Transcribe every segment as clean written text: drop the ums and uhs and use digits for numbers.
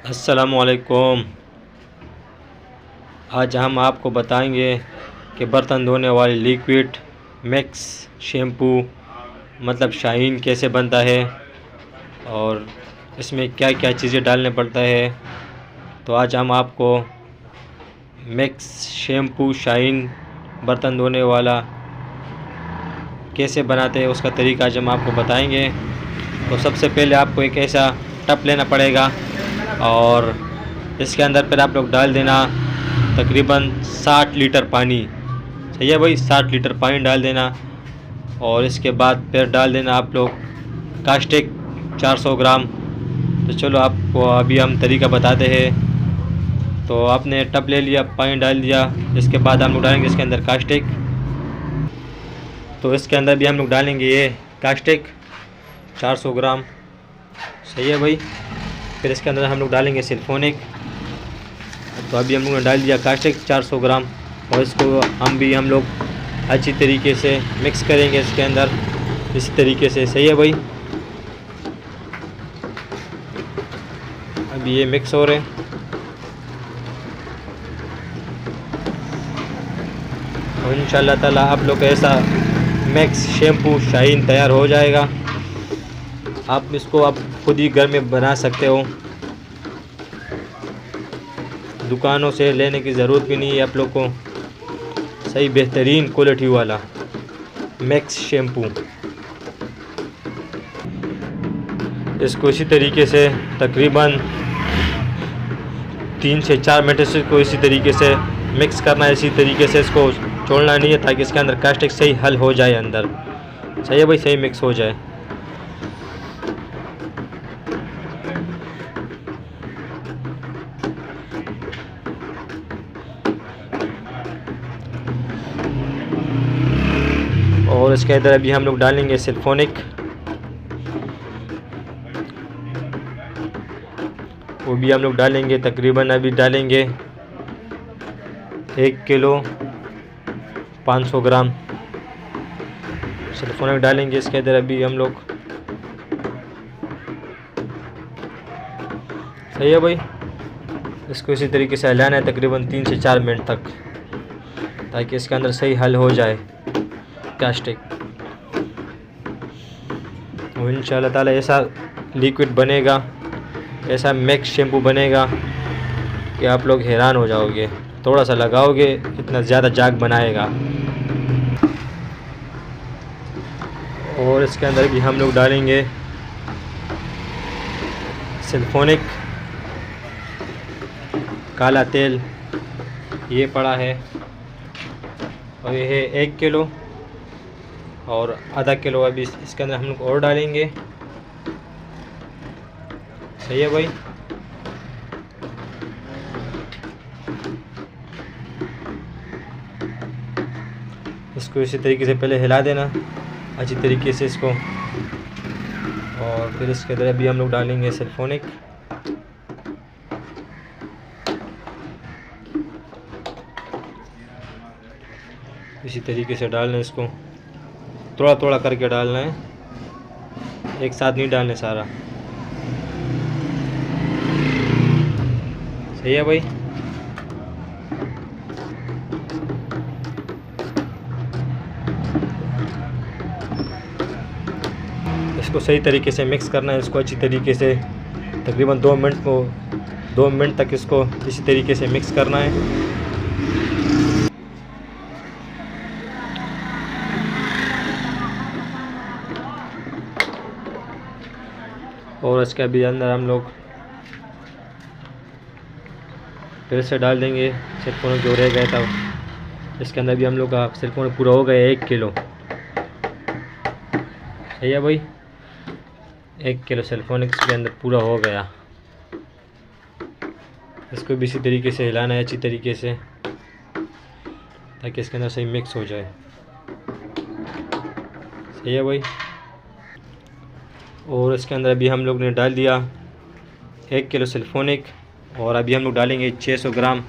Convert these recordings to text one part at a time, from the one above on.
अस्सलामुअलैकुम। आज हम आपको बताएंगे कि बर्तन धोने वाली लिक्विड मैक्स शैम्पू मतलब शाहीन कैसे बनता है और इसमें क्या क्या चीज़ें डालने पड़ता है। तो आज हम आपको मैक्स शैम्पू शाहीन बर्तन धोने वाला कैसे बनाते हैं उसका तरीका आज हम आपको बताएंगे। तो सबसे पहले आपको एक ऐसा टब लेना पड़ेगा और इसके अंदर फिर आप लोग डाल देना तकरीबन 60 लीटर पानी। सही है भाई, 60 लीटर पानी डाल देना और इसके बाद फिर डाल देना आप लोग कास्टिक 400 ग्राम। तो चलो आपको अभी हम तरीका बताते हैं। तो आपने टब ले लिया, पानी डाल दिया, इसके बाद हम लोग डालेंगे इसके अंदर कास्टिक। तो इसके अंदर भी हम लोग डालेंगे ये कास्टिक 400 ग्राम। सही है भाई। फिर इसके अंदर हम लोग डालेंगे सिलिकॉनिक। तो अभी हम लोग ने डाल दिया कास्टिक 400 ग्राम और इसको हम लोग अच्छी तरीके से मिक्स करेंगे इसके अंदर इसी तरीके से। सही है भाई। अभी ये मिक्स हो रहे हैं और इंशाल्लाह ताला आप लोग ऐसा मैक्स शैम्पू शाहीन तैयार हो जाएगा। आप इसको आप खुद ही घर में बना सकते हो, दुकानों से लेने की ज़रूरत भी नहीं है आप लोग को। सही बेहतरीन क्वालिटी वाला मैक्स शैम्पू। इसको इसी तरीके से तकरीबन 3 से 4 मिनट इसको इसी तरीके से मिक्स करना है। इसी तरीके से इसको छोड़ना नहीं है ताकि इसके अंदर कास्टिक सही हल हो जाए अंदर। सही है भाई, सही मिक्स हो जाए। और इसके अंदर अभी हम लोग डालेंगे सिलिकॉनिक, वो भी हम लोग डालेंगे तकरीबन अभी डालेंगे 1 किलो 500 ग्राम सिलिकॉनिक डालेंगे इसके अंदर अभी हम लोग। सही है भाई। इसको इसी तरीके से हिलाना है तकरीबन 3 से 4 मिनट तक ताकि इसके अंदर सही हल हो जाए कास्टिक। और इंशाल्लाह ताला ऐसा लिक्विड बनेगा, ऐसा मैक्स शैम्पू बनेगा कि आप लोग हैरान हो जाओगे। थोड़ा सा लगाओगे इतना ज़्यादा जाग बनाएगा। और इसके अंदर भी हम लोग डालेंगे सिलिकॉनिक, काला तेल ये पड़ा है और ये है 1 किलो और आधा किलो अभी इसके अंदर हम लोग और डालेंगे। सही है भाई। इसको इसी तरीके से पहले हिला देना अच्छी तरीके से इसको और फिर इसके अंदर अभी हम लोग डालेंगे सिलिकॉनिक। इसी तरीके से डालना है, इसको थोड़ा थोड़ा करके डालना है, एक साथ नहीं डालने सारा। सही है भाई। इसको सही तरीके से मिक्स करना है, इसको अच्छी तरीके से तकरीबन 2 मिनट तक इसको इसी तरीके से मिक्स करना है। और इसके अभी अंदर हम लोग फिर से डाल देंगे सिलिकॉनिक जो रह गया था। इसके अंदर भी हम लोग का सिलिकॉनिक पूरा हो गया 1 किलो। सही है भाई। 1 किलो सिलिकॉनिक इसके अंदर पूरा हो गया। इसको भी इसी तरीके से हिलाना है अच्छी तरीके से ताकि इसके अंदर सही मिक्स हो जाए। सही है भाई। और इसके अंदर अभी हम लोग ने डाल दिया 1 किलो सिलिकॉनिक और अभी हम लोग डालेंगे 600 ग्राम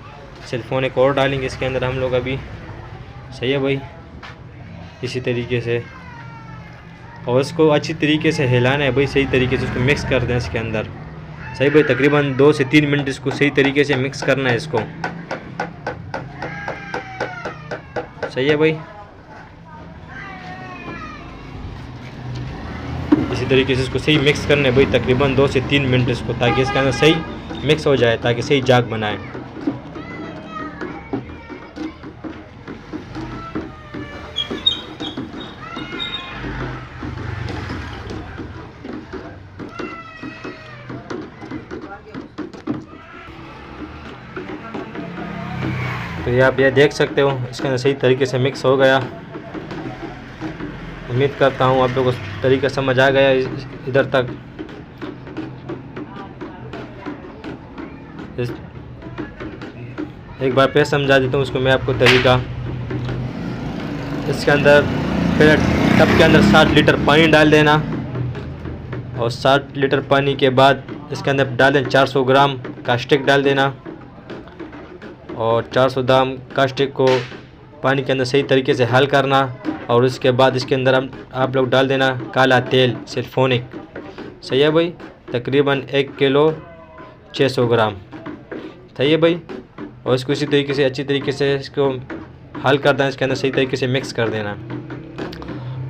सिलिकॉनिक और डालेंगे इसके अंदर हम लोग अभी। सही है भाई। इसी तरीके से और इसको अच्छी तरीके से हिलाना है भाई, सही तरीके से उसको मिक्स कर दें इसके अंदर सही भाई, तकरीबन 2 से 3 मिनट इसको सही तरीके से मिक्स करना है इसको। सही है भाई, इसी तरीके से इसको सही मिक्स करना है भाई, तकरीबन 2 से 3 मिनट इसको, ताकि इसके अंदर सही मिक्स हो जाए, ताकि सही जाग बनाए। तो ये आप ये देख सकते हो इसके अंदर सही तरीके से मिक्स हो गया। उम्मीद करता हूँ आप लोगों को तरीका समझ आ गया इधर तक। एक बार फिर समझा देता हूँ उसको मैं आपको तरीका। इसके अंदर पहले टब के अंदर 60 लीटर पानी डाल देना, और 60 लीटर पानी के बाद इसके अंदर डाल दें 400 ग्राम कास्टिक डाल देना, और 400 ग्राम कास्टिक को पानी के अंदर सही तरीके से हल करना। और उसके बाद इसके अंदर आप लोग डाल देना काला तेल सिल्फोनिक। सही है भाई, तकरीबन 1 किलो 600 ग्राम। सही है भाई, और इसको इसी तरीके से अच्छी तरीके से इसको हल कर देना, इसके अंदर सही तरीके से मिक्स कर देना।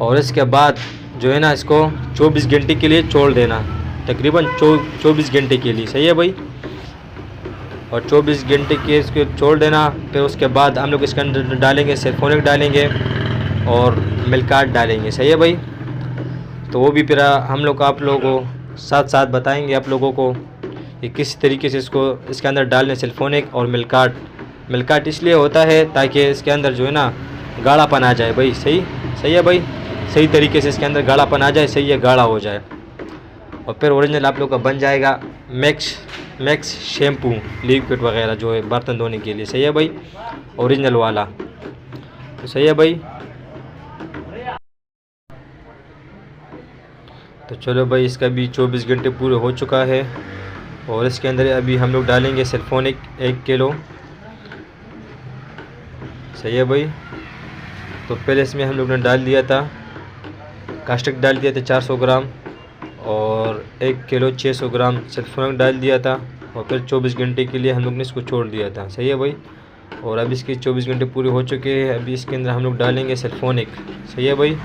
और इसके बाद जो है ना इसको 24 घंटे के लिए छोड़ देना, तकरीबन 24 घंटे के लिए। सही है भाई, और 24 घंटे के इसको छोड़ देना। फिर उसके बाद हम लोग इसके अंदर डालेंगे सिल्फोनिक डालेंगे और मिल्काट डालेंगे। सही है भाई, तो वो भी फिर हम लोग आप लोगों को साथ साथ बताएंगे आप लोगों को कि किस तरीके से इसको इसके अंदर डालने सिल्फोनिक और मिल्काट। मिल्काट इसलिए होता है ताकि इसके अंदर जो है ना गाढ़ापन आ जाए भाई। सही है भाई, सही तरीके से इसके अंदर गाढ़ापन आ जाए, सही है गाढ़ा हो जाए, और फिर ओरिजिनल आप लोग का बन जाएगा मैक्स शैम्पू लिक्विड वगैरह जो है बर्तन धोने के लिए। सही है भाई, ओरिजिनल वाला। तो सही है भाई, तो चलो भाई इसका भी 24 घंटे पूरे हो चुका है, और इसके अंदर अभी हम लोग डालेंगे सिल्फोनिक 1 किलो। सही है भाई, तो पहले इसमें हम लोग ने डाल दिया था कास्टिक डाल दिया था 400 ग्राम, और 1 किलो 600 ग्राम सिल्फोनिक डाल दिया था, और फिर 24 घंटे के लिए हम लोग ने इसको छोड़ दिया था। सही है भाई, और अब इसके 24 घंटे पूरे हो चुके हैं। अभी इसके अंदर हम लोग डालेंगे सिल्फोनिक। सही है भाई,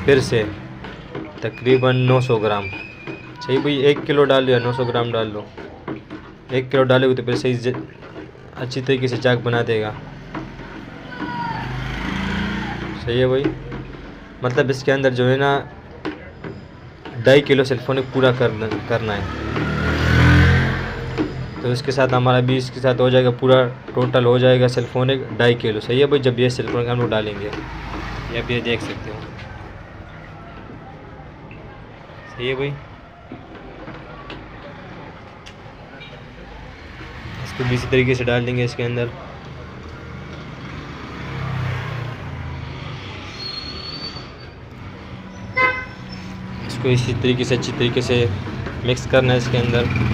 फिर से तकरीबन 900 ग्राम। सही भाई, 1 किलो डाल दिया, 900 ग्राम डाल लो। 1 किलो डालोगे तो फिर सही अच्छी तरीके से जाग बना देगा। सही है भाई, मतलब इसके अंदर जो है ना 2.5 किलो सिल्फोनिक पूरा करना है। तो इसके साथ हमारा भी इसके साथ हो जाएगा पूरा, टोटल हो जाएगा सिल्फोनिक 2.5 किलो। सही है भाई, जब ये सिल्फोनिक हम लोग डालेंगे, ये आप ये देख सकते हो। सही है भाई, इसको भी इसी तरीके से डाल देंगे इसके अंदर। इसको इसी तरीके से अच्छी तरीके से मिक्स करना है इसके अंदर।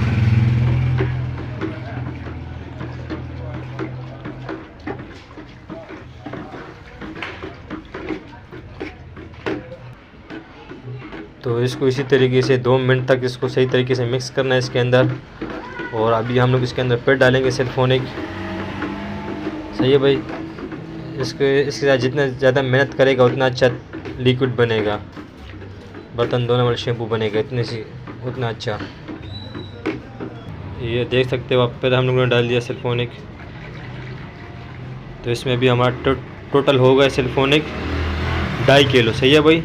तो इसको इसी तरीके से 2 मिनट तक इसको सही तरीके से मिक्स करना है इसके अंदर। और अभी हम लोग इसके अंदर फिर डालेंगे सिल्फोनिक। सही है भाई, इसके साथ जितना ज़्यादा मेहनत करेगा उतना अच्छा लिक्विड बनेगा, बर्तन धोने वाला शैम्पू बनेगा उतना अच्छा। ये देख सकते हो आप, फिर हम लोगों ने डाल दिया सिल्फोनिक। तो इसमें भी हमारा टोटल हो गया सिल्फोनिक 2.5 किलो। सही है भाई,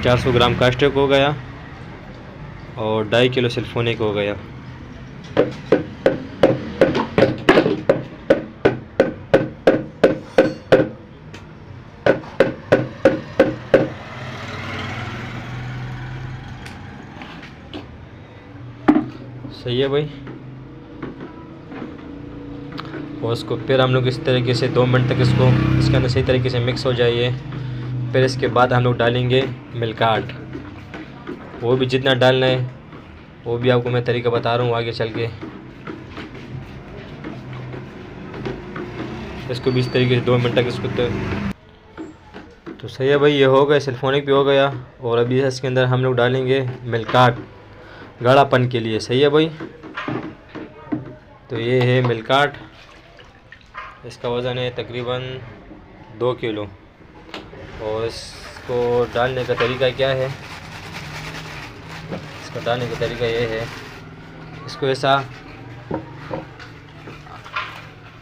400 ग्राम कास्टिक हो गया और 2.5 किलो सिल्फोनिक हो गया। सही है भाई, और इसको फिर हम लोग इस तरीके से 2 मिनट तक इसको इसके अंदर सही तरीके से मिक्स हो जाइए। फिर इसके बाद हम लोग डालेंगे मिल्काट। वो भी जितना डालना है वो भी आपको मैं तरीका बता रहा हूँ आगे चल के। इसको भी इस तरीके से 2 मिनट तक इसको तो सही है भाई, ये हो गया, सिल्फोनिक भी हो गया। और अभी इसके अंदर हम लोग डालेंगे मिल्काट। गाढ़ापन के लिए। सही है भाई। तो ये है मिल्कार्ट, इसका वज़न है तकरीबन 2 किलो। और इसको डालने का तरीका क्या है, इसको डालने का तरीका ये है, इसको ऐसा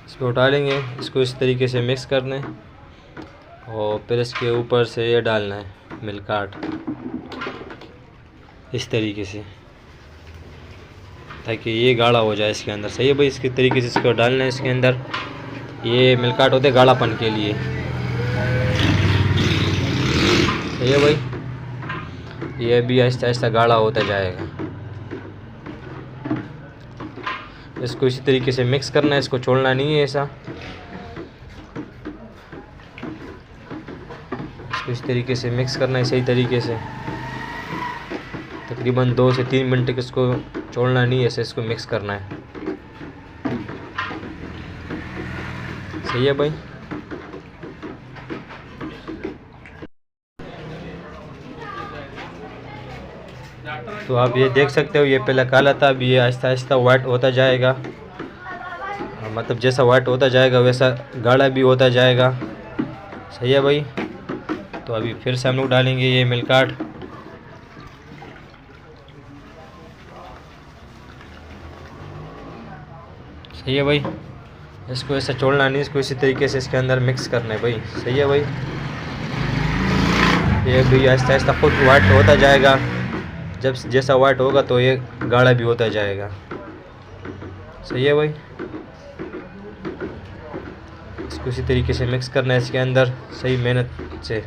इसको डालेंगे, इसको इस तरीके से मिक्स करना है और फिर इसके ऊपर से ये डालना है मिल्कार्ट इस तरीके से, ताकि ये गाढ़ा हो जाए इसके अंदर। सही है भाई। इसके तरीके से इसको डालना है इसके अंदर। ये मिल्कार्ट होते हैं गाढ़ापन के लिए। सही है भाई। ये भी आहिस्ता आहिस्ता गाढ़ा होता जाएगा। इसको इसी तरीके से मिक्स करना है, इसको छोड़ना नहीं है ऐसा। इसको इस तरीके से मिक्स करना है सही तरीके से, तकरीबन 2 से 3 मिनट तक इसको छोड़ना नहीं है, ऐसे इसको मिक्स करना है। सही है भाई। तो आप ये देख सकते हो, ये पहले काला था, अब ये आहिस्ता आहिस्ता वाइट होता जाएगा। मतलब जैसा वाइट होता जाएगा वैसा गाढ़ा भी होता जाएगा। सही है भाई। तो अभी फिर से हम लोग डालेंगे ये मिल्कार्ट। सही है भाई। इसको ऐसा छोड़ना नहीं, इसको इसी तरीके से इसके अंदर मिक्स करना है भाई। सही है भाई। ये भी आहिस्ता आहिस्ता खुद वाइट होता जाएगा। जब जैसा वाइट होगा तो ये गाढ़ा भी होता जाएगा। सही है भाई। इसको इसी तरीके से मिक्स करना है इसके अंदर सही मेहनत से।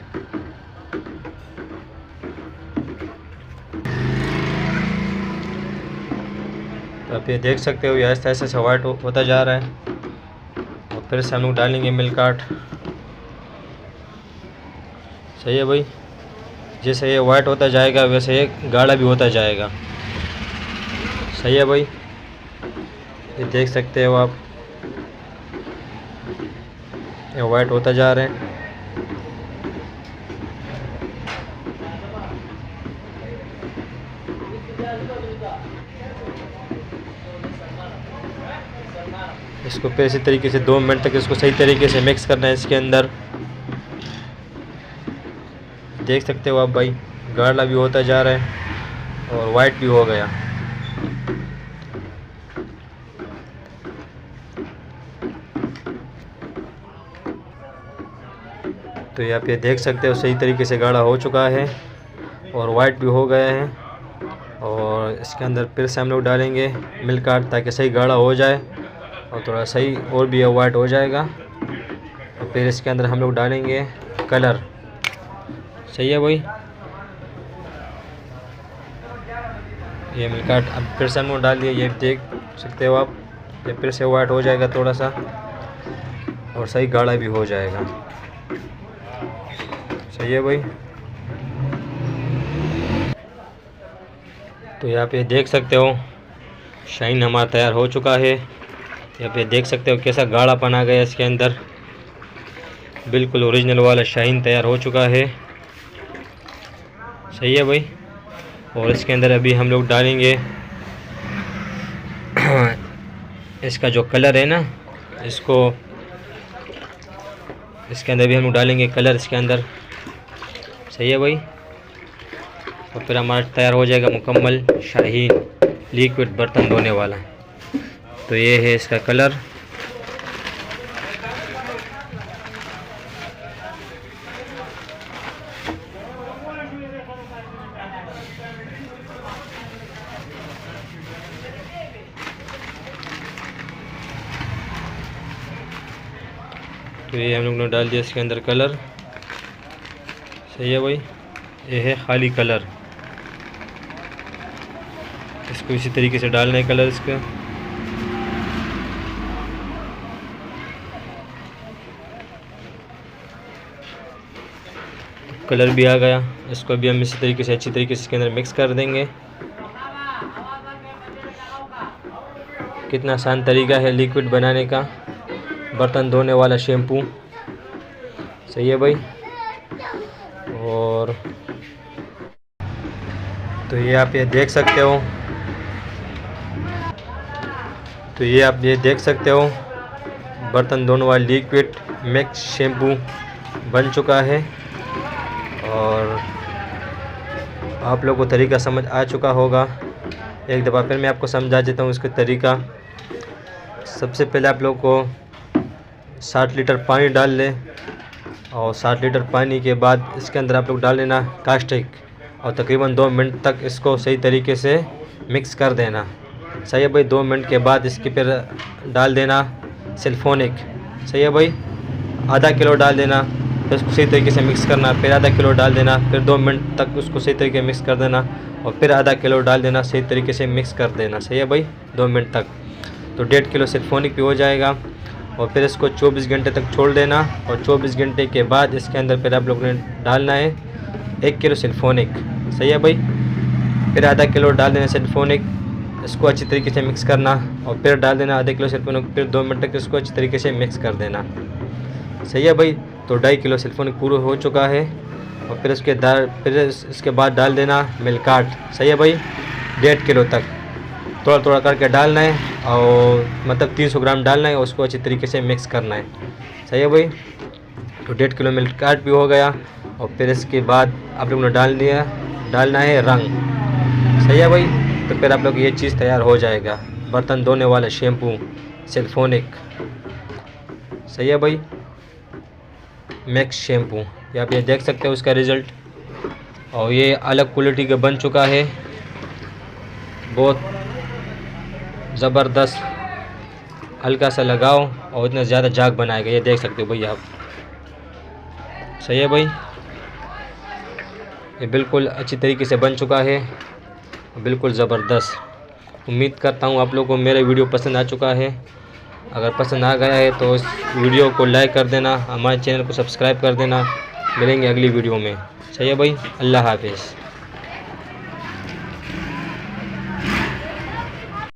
तो आप ये देख सकते हो, ये आहिस्ता आहिस्ता से वाइट होता जा रहा है। और फिर से हम लोग डालेंगे मिल्कार्ट। सही है भाई। जैसे ये वाइट होता जाएगा वैसे ये गाढ़ा भी होता जाएगा। सही है भाई। ये देख सकते हो आप, ये वाइट होता जा रहे हैं। इसको फिर इसी तरीके से 2 मिनट तक इसको सही तरीके से मिक्स करना है इसके अंदर। देख सकते हो आप भाई, गाढ़ा भी होता जा रहा है और वाइट भी हो गया। तो यहाँ पे देख सकते हो सही तरीके से गाढ़ा हो चुका है और वाइट भी हो गया है। और इसके अंदर फिर से हम लोग डालेंगे मिल्कार्ट ताकि सही गाढ़ा हो जाए और थोड़ा सही और भी वाइट हो जाएगा। और फिर इसके अंदर हम लोग डालेंगे कलर। सही है भाई। ये मिल्कार्ट अब फिर से हम लोग डाल दिए, ये देख सकते हो आप, ये फिर से वाइट हो जाएगा थोड़ा सा और सही गाढ़ा भी हो जाएगा। सही है भाई। तो यहाँ पे देख सकते हो शाइन हमारा तैयार हो चुका है। यहाँ पे देख सकते हो कैसा गाढ़ापन आ गया इसके अंदर, बिल्कुल ओरिजिनल वाला शाइन तैयार हो चुका है। सही है भाई। और इसके अंदर अभी हम लोग डालेंगे इसका जो कलर है ना, इसको इसके अंदर भी हम लोग डालेंगे कलर इसके अंदर। सही है भाई। और फिर हमारा तैयार हो जाएगा मुकम्मल शाहीन लिक्विड बर्तन धोने वाला। तो ये है इसका कलर। तो ये हम लोग ने डाल दिया इसके अंदर कलर। सही है भाई। ये है खाली कलर, इसको इसी तरीके से डालना है कलर इसका। कलर भी आ गया, इसको भी हम इसी तरीके से अच्छी तरीके से इसके अंदर मिक्स कर देंगे। कितना आसान तरीका है लिक्विड बनाने का, बर्तन धोने वाला शैम्पू। सही है भाई। और तो ये आप ये देख सकते हो तो ये आप ये देख सकते हो बर्तन धोने वाला लिक्विड मैक्स शैम्पू बन चुका है और आप लोगों को तरीका समझ आ चुका होगा। एक दफ़ा फिर मैं आपको समझा देता हूँ इसका तरीका। सबसे पहले आप लोग को 60 लीटर पानी डाल लें और 60 लीटर पानी के बाद इसके अंदर आप लोग डाल लेना कास्टिक और तकरीबन 2 मिनट तक इसको सही तरीके से मिक्स कर देना। सही है भाई। 2 मिनट के बाद इसके फिर डाल देना सिलिकॉनिक। सही है भाई। आधा किलो डाल देना, फिर उसको सही तरीके से मिक्स करना, फिर आधा किलो डाल देना, फिर 2 मिनट तक उसको सही तरीके से मिक्स कर देना और फिर आधा किलो डाल देना, सही तरीके से मिक्स कर देना। सही है भाई। 2 मिनट तक तो 1.5 किलो सिलिकॉनिक भी हो जाएगा और फिर इसको 24 घंटे तक छोड़ देना और 24 घंटे के बाद इसके अंदर फिर आप लोगों ने डालना है 1 किलो सिलिकॉनिक। सही है भाई। फिर आधा किलो डाल देना सिलिकॉनिक, इसको अच्छी तरीके से मिक्स करना और फिर डाल देना आधे किलो सिलिकॉनिक, फिर 2 मिनट तक इसको अच्छी तरीके से मिक्स कर देना। सही है भाई। तो 2.5 किलो सिलिकॉनिक पूरा हो चुका है और फिर इसके बाद डाल देना मिल्काट। सही है भाई। 1.5 किलो तक थोड़ा थोड़ा करके डालना है और मतलब 300 ग्राम डालना है और उसको अच्छी तरीके से मिक्स करना है। सही है भाई। तो 1.5 किलो मिल्काट भी हो गया और फिर इसके बाद आप लोगों ने डालना है रंग। सही है भाई। तो फिर आप लोग ये चीज़ तैयार हो जाएगा बर्तन धोने वाला शैम्पू सिलिकॉनिक। सही है भाई। मैक्स शैम्पू ये आप ये देख सकते हो उसका रिज़ल्ट और ये अलग क्वालिटी का बन चुका है, बहुत ज़बरदस्त। हल्का सा लगाओ और इतना ज़्यादा झाग बनाएगा, ये देख सकते हो भैया आप। सही है भाई। ये बिल्कुल अच्छी तरीके से बन चुका है, बिल्कुल ज़बरदस्त। उम्मीद करता हूँ आप लोगों को मेरा वीडियो पसंद आ चुका है। अगर पसंद आ गया है तो इस वीडियो को लाइक कर देना, हमारे चैनल को सब्सक्राइब कर देना। मिलेंगे अगली वीडियो में। सही है भाई। अल्लाह हाफिज़।